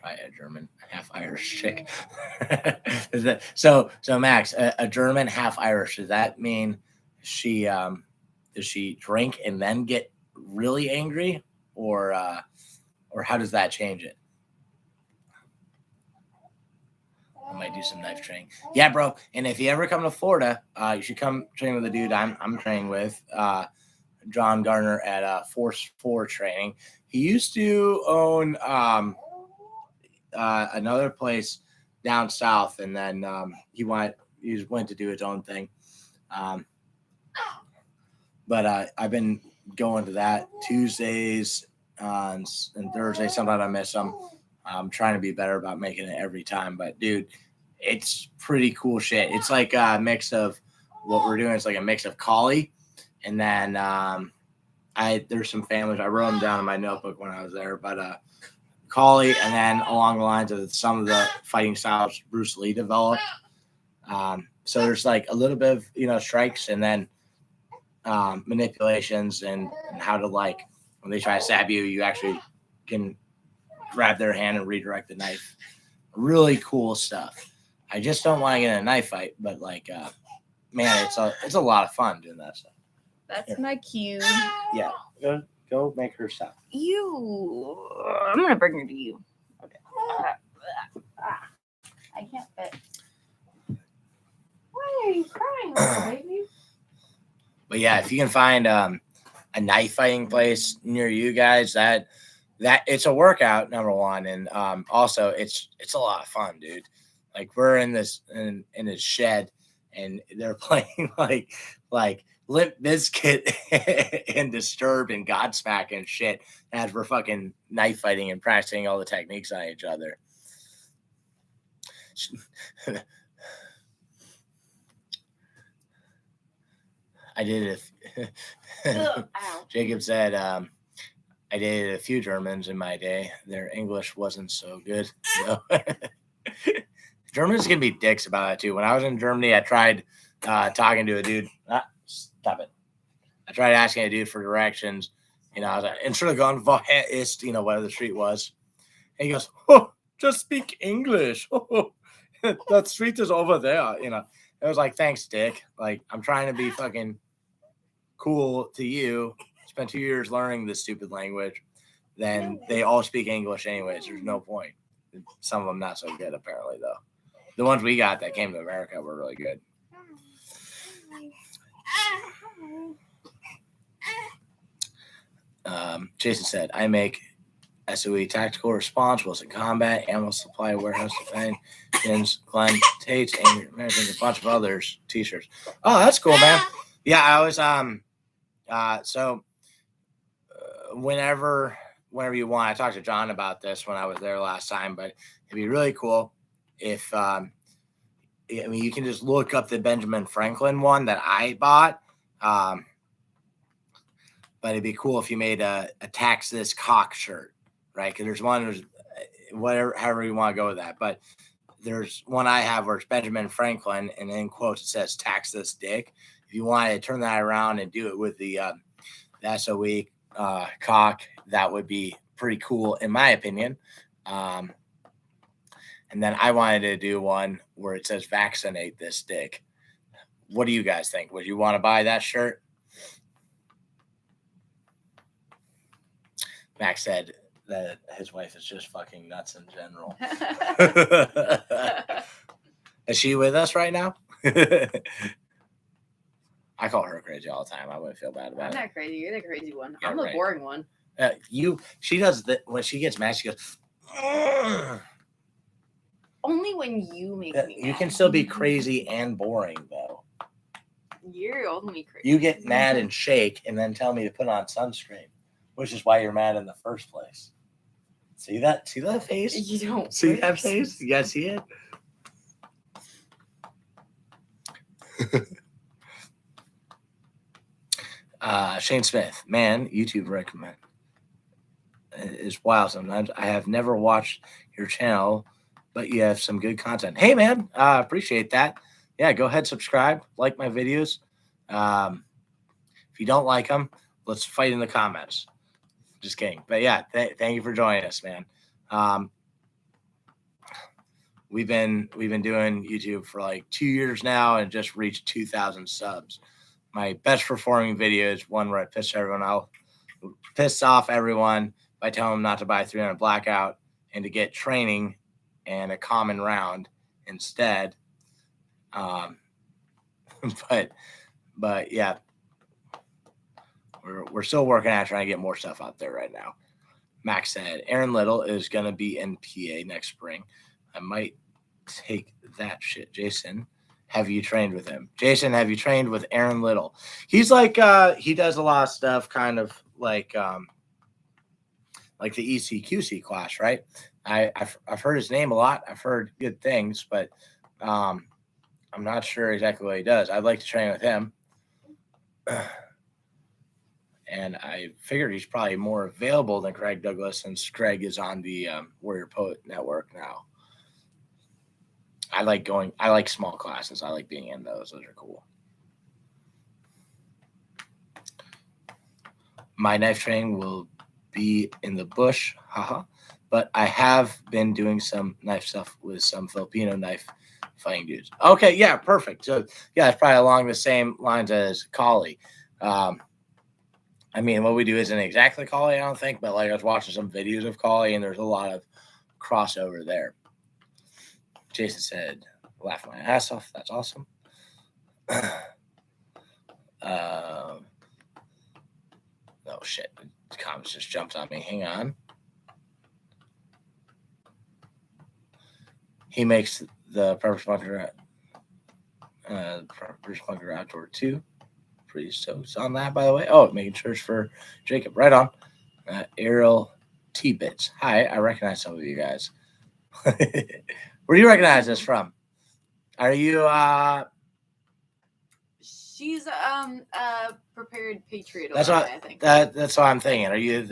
Try a German, half Irish chick. So Max, a German, half Irish. Does that mean does she drink and then get really angry, or how does that change it? I might do some knife training. Yeah, bro. And if you ever come to Florida, you should come train with a dude I'm training with, John Garner at Force 4 Training. He used to own another place down south, and then he went to do his own thing. But I've been going to that Tuesdays and Thursdays. Sometimes I miss them. I'm trying to be better about making it every time. But dude, it's pretty cool shit. It's like a mix of what we're doing. It's like a mix of collie, and then there's some families. I wrote them down in my notebook when I was there, but collie, and then along the lines of some of the fighting styles Bruce Lee developed. So there's like a little bit of strikes, and then manipulations and how to, like, when they try to stab you, you actually can grab their hand and redirect the knife. Really cool stuff. I just don't want to get in a knife fight, but like, man, it's a lot of fun doing that stuff. That's my cue. Yeah, go make her stop. I'm gonna bring her to you. Okay. I can't fit. Why are you crying, baby? But yeah, if you can find a knife fighting place near you guys, that it's a workout, number one, and also it's a lot of fun, dude. Like, we're in this shed, and they're playing like Limp Bizkit and Disturbed and Godsmack and shit as we're fucking knife fighting and practicing all the techniques on each other. I did it. Jacob said, I dated a few Germans in my day. Their English wasn't so good. Germans can be dicks about that too. When I was in Germany, I tried talking to a dude. Stop it. I tried asking a dude for directions. I was like, Entschuldigung, woher ist, where the street was. And he goes, oh, just speak English. Oh, that street is over there. It was like, thanks, dick. Like, I'm trying to be fucking cool to you. Spent 2 years learning this stupid language. Then they all speak English anyways. There's no point. Some of them not so good, apparently, though. The ones we got that came to America were really good. Jason said, I make SOE tactical response, Wilson Combat, ammo supply, warehouse defense, Jens, Glenn, Tate's, and a bunch of others t-shirts. Oh, that's cool, man. Yeah, I was whenever you want. I talked to John about this when I was there last time, but it'd be really cool if I mean, you can just look up the Benjamin Franklin one that I bought. But it'd be cool if you made a tax this cock shirt, right? Because there's whatever, however you want to go with that. But there's one I have where it's Benjamin Franklin, and in quotes it says tax this dick. If you want to turn that around and do it with the SOE cock, that would be pretty cool in my opinion. And then I wanted to do one where it says vaccinate this dick. What do you guys think? Would you want to buy that shirt? Max said that his wife is just fucking nuts in general. Is she with us right now? I call her crazy all the time. I wouldn't feel bad about it. I'm not crazy. You're the crazy one. Yeah, I'm the right. boring one. She does that when she gets mad. She goes. Only when you make me You mad. can still be crazy and boring though. You're only crazy. You get mad and shake, and then tell me to put on sunscreen, which is why you're mad in the first place. See that? See that face? You don't see that face? You guys see it? Shane Smith, man, YouTube recommend is wild sometimes. I have never watched your channel, but you have some good content. Hey, man, appreciate that. Yeah, go ahead, subscribe, like my videos. If you don't like them, let's fight in the comments. Just kidding. But yeah, thank you for joining us, man. We've been doing YouTube for like 2 years now and just reached 2,000 subs. My best performing video is one where I pissed off everyone by telling them not to buy 300 blackout and to get training and a common round instead. But yeah, we're still working at trying to get more stuff out there right now. Max said Aaron Little is gonna be in PA next spring. I might take that shit. Jason, have you trained with him? Jason, have you trained with Aaron Little? He's like he does a lot of stuff kind of like the ECQC class, right? I've heard his name a lot. I've heard good things, but I'm not sure exactly what he does. I'd like to train with him. And I figured he's probably more available than Craig Douglas since Craig is on the Warrior Poet Network now. I like small classes. I like being in those. Those are cool. My knife training will be in the bush, but I have been doing some knife stuff with some Filipino knife fighting dudes. Okay, yeah, perfect. So yeah, it's probably along the same lines as Kali. I mean, what we do isn't exactly Kali, I don't think, but like I was watching some videos of Kali, and there's a lot of crossover there. Jason said, laugh my ass off. That's awesome. Oh, shit. The comments just jumped on me. Hang on. He makes the Purpose Bunker Outdoor 2. Pretty stoked on that, by the way. Oh, making church for Jacob. Right on. Ariel T-Bits. Hi, I recognize some of you guys. Where do you recognize this from? Are you She's prepared patriot. That's what I think. That's what I'm thinking. Are you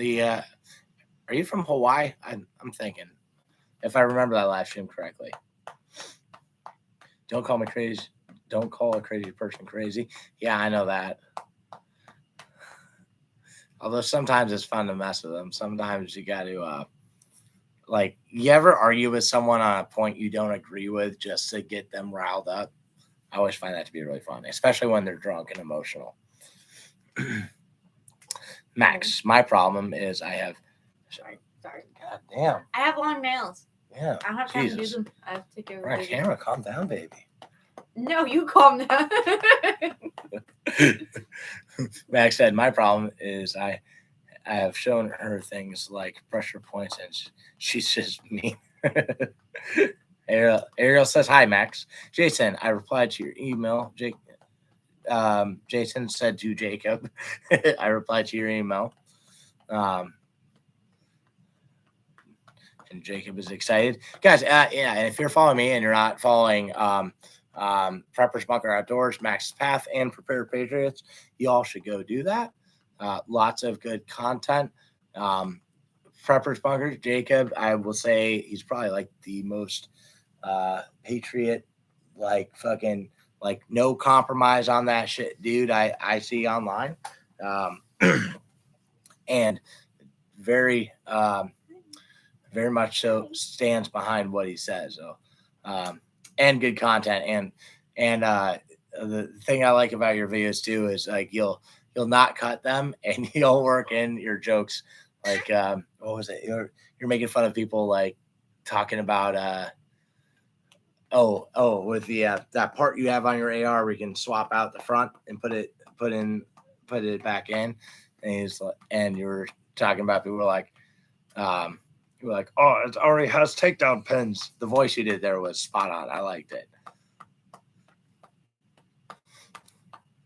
from Hawaii? I'm thinking, if I remember that live stream correctly. Don't call me crazy. Don't call a crazy person crazy. Yeah, I know that. Although sometimes it's fun to mess with them. Sometimes you got to like, you ever argue with someone on a point you don't agree with just to get them riled up? I always find that to be really fun, especially when they're drunk and emotional. Max, my problem is I have. Sorry. God damn. I have long nails. Yeah. I don't have time to do them. I have to take care of We're on baby. camera. Calm down, baby. No, you calm down. Max said, my problem is I have shown her things like pressure points, and she's just mean. Ariel says, hi, Max. Jason, I replied to your email. Jason said to Jacob. I replied to your email. And Jacob is excited. Guys, yeah, and if you're following me and you're not following Preppers Bunker Outdoors, Max's Path, and Prepared Patriots, you all should go do that. Lots of good content. Preppers Bunker, Jacob, I will say he's probably like the most patriot, like fucking, like no compromise on that shit, dude. I see online, and very much so stands behind what he says. So, and good content, and the thing I like about your videos too is like you'll not cut them, and you'll work in your jokes. Like what was it? You're making fun of people like talking about with the that part you have on your AR where you can swap out the front and put it back in, and you were talking about people like you were like, oh, it already has takedown pins. The voice you did there was spot on. I liked it.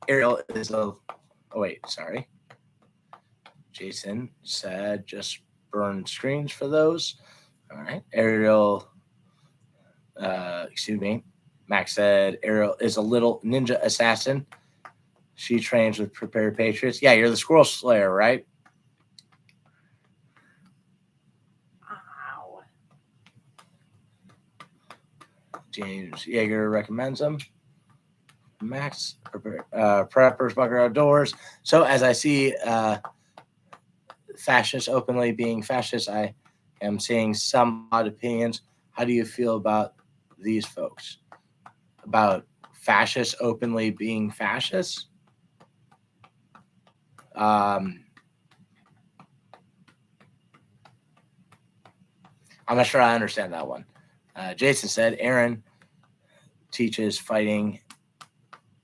Ariel is a sorry. Jason said just burn screens for those. All right. Ariel, excuse me. Max said Ariel is a little ninja assassin. She trains with Prepared Patriots. Yeah, you're the Squirrel Slayer, right? Ow. James Yeager recommends them. Max, Preppers Bunker Outdoors. So as I see fascists openly being fascists, I am seeing some odd opinions. How do you feel about these folks? About fascists openly being fascists? I'm not sure I understand that one. Jason said Aaron teaches fighting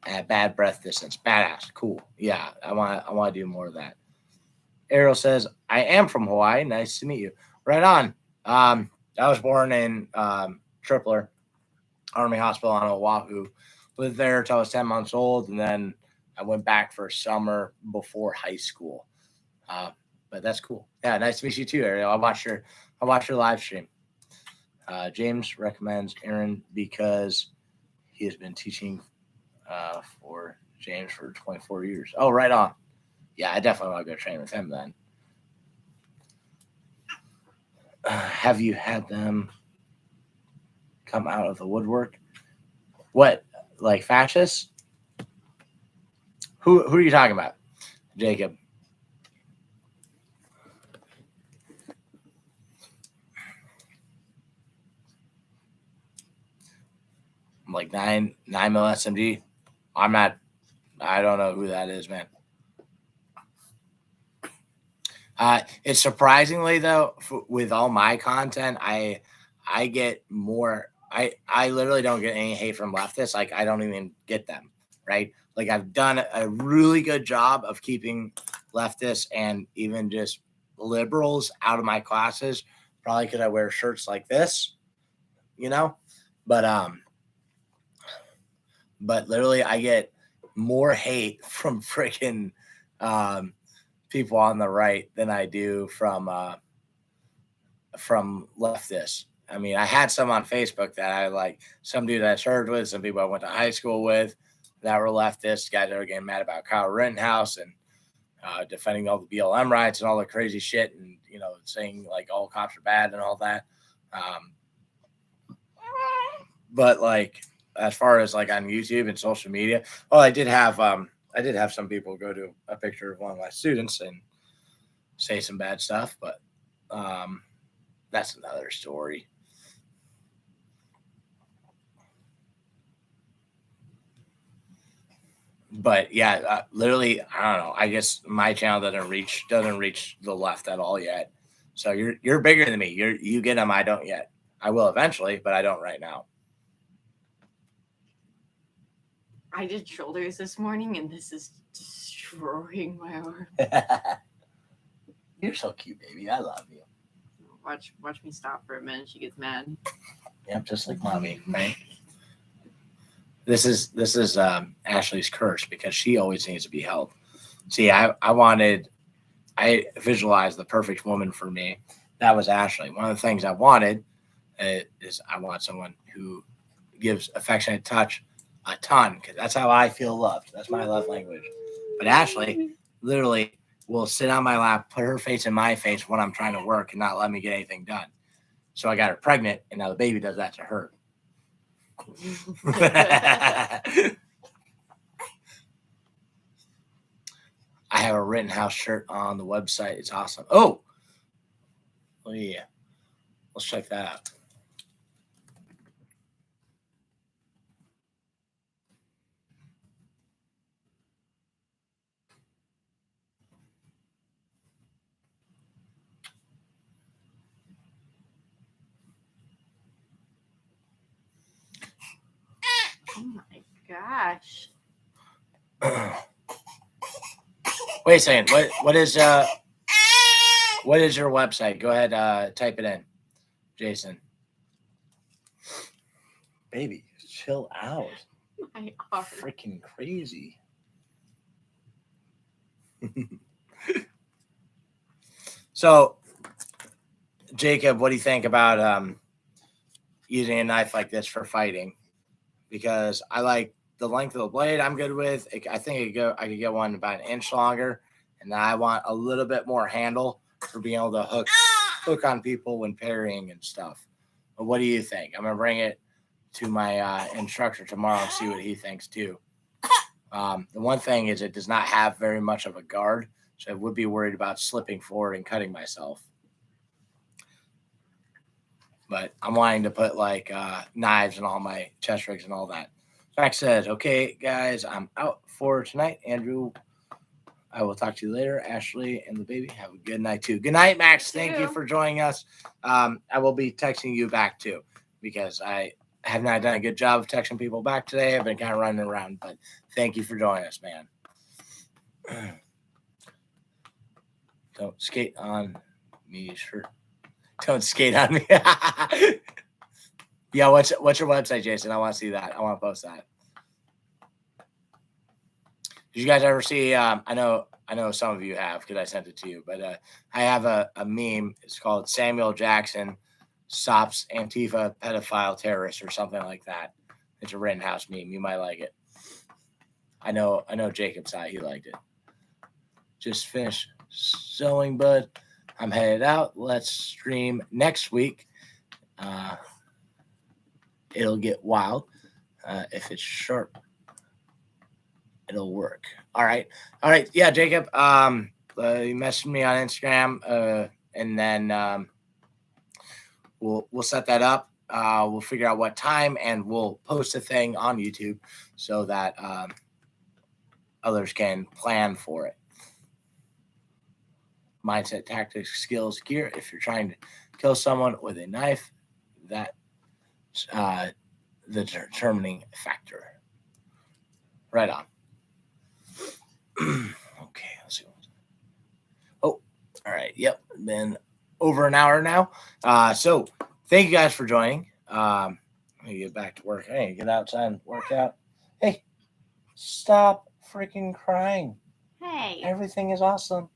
at bad breath distance. Badass. Cool. Yeah, I want to do more of that. Ariel says, I am from Hawaii. Nice to meet you. Right on. I was born in Tripler Army Hospital on Oahu. Lived there until I was 10 months old, and then I went back for summer before high school. But that's cool. Yeah, nice to meet you too, Ariel. I'll watch your live stream. James recommends Aaron because he has been teaching for James for 24 years. Oh, right on. Yeah, I definitely want to go train with him then. Have you had them come out of the woodwork? What, like fascists? Who are you talking about, Jacob? Like 9mm SMG. I don't know who that is, man. It's surprisingly though, with all my content, I get more. I literally don't get any hate from leftists. Like I don't even get them. Right? Like I've done a really good job of keeping leftists and even just liberals out of my classes. Probably because I wear shirts like this, you know. But literally, I get more hate from freaking people on the right than I do from leftists. I mean, I had some on Facebook that I like, some dude I served with, some people I went to high school with that were leftists, guys that were getting mad about Kyle Rittenhouse and defending all the BLM rights and all the crazy shit, and you know, saying like all cops are bad and all that. But like, as far as like on YouTube and social media, well, I did have some people go to a picture of one of my students and say some bad stuff, but that's another story. But yeah, literally, I don't know. I guess my channel doesn't reach the left at all yet. So you're bigger than me. You get them. I don't yet. I will eventually, but I don't right now. I did shoulders this morning, and this is destroying my arm. You're so cute, baby. I love you. Watch me stop for a minute. She gets mad. Yep, just like mommy, right? This is Ashley's curse because she always needs to be held. See, I visualized the perfect woman for me. That was Ashley. One of the things I wanted is I want someone who gives affectionate touch a ton, because that's how I feel loved. That's my love language. But Ashley literally will sit on my lap, put her face in my face when I'm trying to work and not let me get anything done. So I got her pregnant, and now the baby does that to her. I have a Rittenhouse shirt on the website. It's awesome. Oh yeah. Let's check that out. Oh my gosh. Wait a second. What is your website? Go ahead, type it in, Jason. Baby, chill out. I are. Freaking crazy. So, Jacob, what do you think about using a knife like this for fighting? Because I like the length of the blade. I'm good with. I think I could get one about an inch longer, and I want a little bit more handle for being able to hook on people when parrying and stuff. But what do you think? I'm gonna bring it to my instructor tomorrow and see what he thinks too. The one thing is it does not have very much of a guard, so I would be worried about slipping forward and cutting myself. But I'm wanting to put like knives and all my chest rigs and all that. Max says, okay, guys, I'm out for tonight. Andrew, I will talk to you later. Ashley and the baby, have a good night too. Good night, Max. Thank you for joining us. I will be texting you back too, because I have not done a good job of texting people back today. I've been kind of running around, but thank you for joining us, man. Don't skate on me, sure. Don't skate on me. Yeah, what's your website, Jason? I want to see that. I want to post that. Did you guys ever see? I know some of you have because I sent it to you, but I have a meme. It's called Samuel Jackson stops Antifa pedophile terrorist or something like that. It's a Rittenhouse meme. You might like it. I know Jacob saw it. He liked it. Just finished sewing, bud. I'm headed out. Let's stream next week. It'll get wild. If it's sharp, it'll work. All right. Yeah, Jacob. You messaged me on Instagram, and then we'll set that up. We'll figure out what time, and we'll post a thing on YouTube so that others can plan for it. Mindset, tactics, skills, gear. If you're trying to kill someone with a knife, that's the determining factor. Right on. Okay, let's see. Oh, all right. Yep, been over an hour now. So thank you guys for joining. Let me get back to work. Hey, get outside and work out. Hey, stop freaking crying. Hey. Everything is awesome.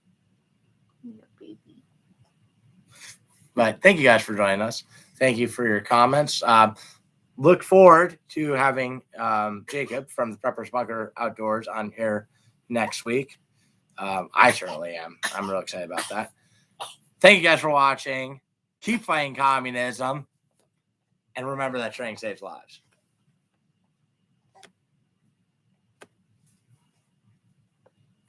Yeah, baby. But thank you guys for joining us. Thank you for your comments. Look forward to having Jacob from the Preppers Bunker Outdoors on here next week. I certainly am. I'm real excited about that. Thank you guys for watching. Keep fighting communism. And remember that training saves lives.